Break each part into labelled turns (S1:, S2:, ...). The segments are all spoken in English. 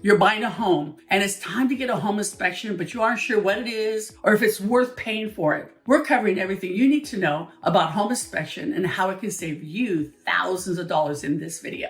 S1: You're buying a home and it's time to get a home inspection, but you aren't sure what it is or if it's worth paying for it. We're covering everything you need to know about home inspection and how it can save you thousands of dollars in this video.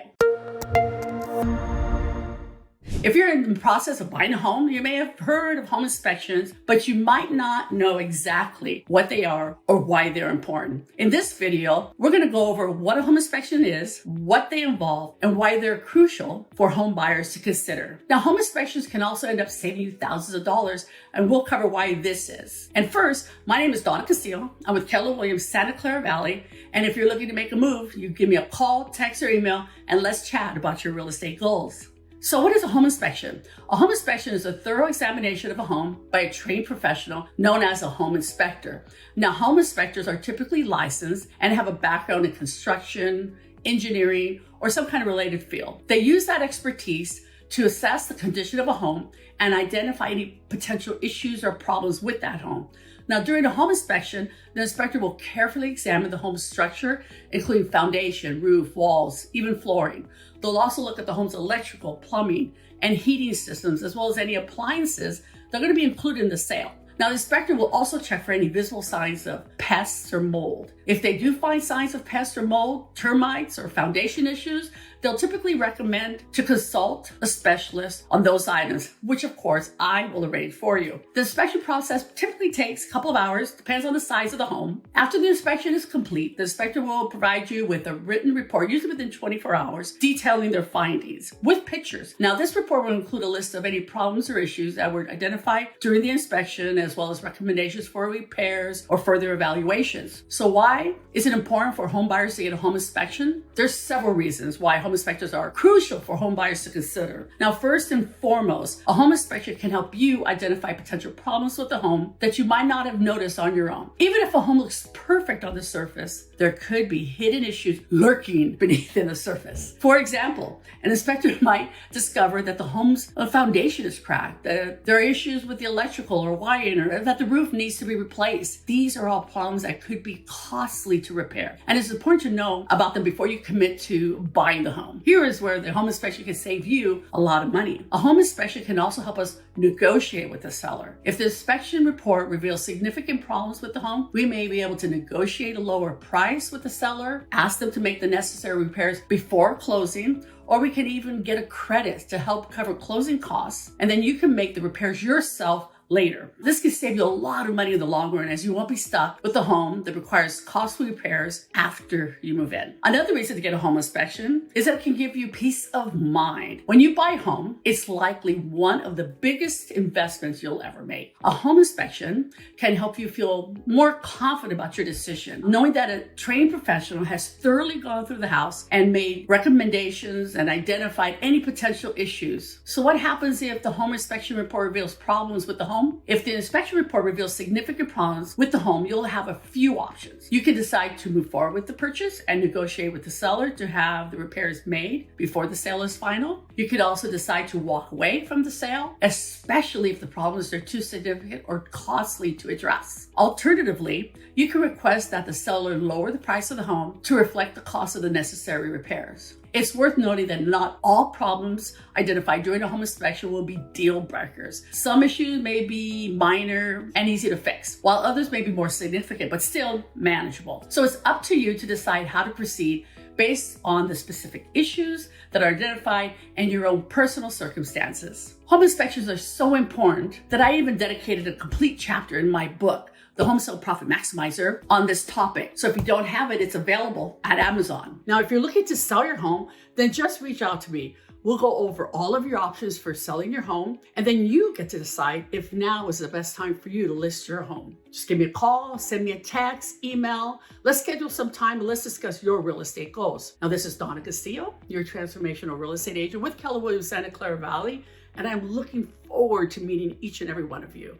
S1: If you're in the process of buying a home, you may have heard of home inspections, but you might not know exactly what they are or why they're important. In this video, we're going to go over what a home inspection is, what they involve, and why they're crucial for home buyers to consider. Now, home inspections can also end up saving you thousands of dollars, and we'll cover why this is. And first, my name is Donna Castillo. I'm with Keller Williams, Santa Clara Valley. And if you're looking to make a move, you give me a call, text, or email, and let's chat about your real estate goals. So what is a home inspection? A home inspection is a thorough examination of a home by a trained professional known as a home inspector. Now, home inspectors are typically licensed and have a background in construction, engineering, or some kind of related field. They use that expertise to assess the condition of a home and identify any potential issues or problems with that home. Now, during a home inspection, the inspector will carefully examine the home's structure, including foundation, roof, walls, even flooring. They'll also look at the home's electrical, plumbing, and heating systems, as well as any appliances that are going to be included in the sale. Now, the inspector will also check for any visible signs of pests or mold. If they do find signs of pests or mold, termites, or foundation issues, they'll typically recommend to consult a specialist on those items, which of course I will arrange for you. The inspection process typically takes a couple of hours, depends on the size of the home. After the inspection is complete, the inspector will provide you with a written report, usually within 24 hours, detailing their findings with pictures. Now, this report will include a list of any problems or issues that were identified during the inspection, as well as recommendations for repairs or further evaluations. So why is it important for home buyers to get a home inspection? There's several reasons why home inspectors are crucial for home buyers to consider. Now, first and foremost, a home inspection can help you identify potential problems with the home that you might not have noticed on your own. Even if a home looks perfect on the surface, there could be hidden issues lurking beneath the surface. For example, an inspector might discover that the home's foundation is cracked, that there are issues with the electrical or wiring, or that the roof needs to be replaced. These are all problems that could be costly to repair, and it's important to know about them before you commit to buying the home. Here is where the home inspection can save you a lot of money. A home inspection can also help us negotiate with the seller. If the inspection report reveals significant problems with the home, we may be able to negotiate a lower price with the seller, ask them to make the necessary repairs before closing, or we can even get a credit to help cover closing costs, and then you can make the repairs yourself later. This can save you a lot of money in the long run, as you won't be stuck with a home that requires costly repairs after you move in. Another reason to get a home inspection is that it can give you peace of mind. When you buy a home, it's likely one of the biggest investments you'll ever make. A home inspection can help you feel more confident about your decision, knowing that a trained professional has thoroughly gone through the house and made recommendations and identified any potential issues. So what happens if the home inspection report reveals problems with the home? If the inspection report reveals significant problems with the home, you'll have a few options. You can decide to move forward with the purchase and negotiate with the seller to have the repairs made before the sale is final. You could also decide to walk away from the sale, especially if the problems are too significant or costly to address. Alternatively, you can request that the seller lower the price of the home to reflect the cost of the necessary repairs. It's worth noting that not all problems identified during a home inspection will be deal breakers. Some issues may be minor and easy to fix, while others may be more significant, but still manageable. So it's up to you to decide how to proceed based on the specific issues that are identified and your own personal circumstances. Home inspections are so important that I even dedicated a complete chapter in my book, The Home Sale Profit Maximizer, on this topic. So if you don't have it, it's available at Amazon. Now, if you're looking to sell your home, then just reach out to me. We'll go over all of your options for selling your home, and then you get to decide if now is the best time for you to list your home. Just give me a call, send me a text, email. Let's schedule some time and let's discuss your real estate goals. Now, this is Donna Castillo, your transformational real estate agent with Keller Williams, Santa Clara Valley, and I'm looking forward to meeting each and every one of you.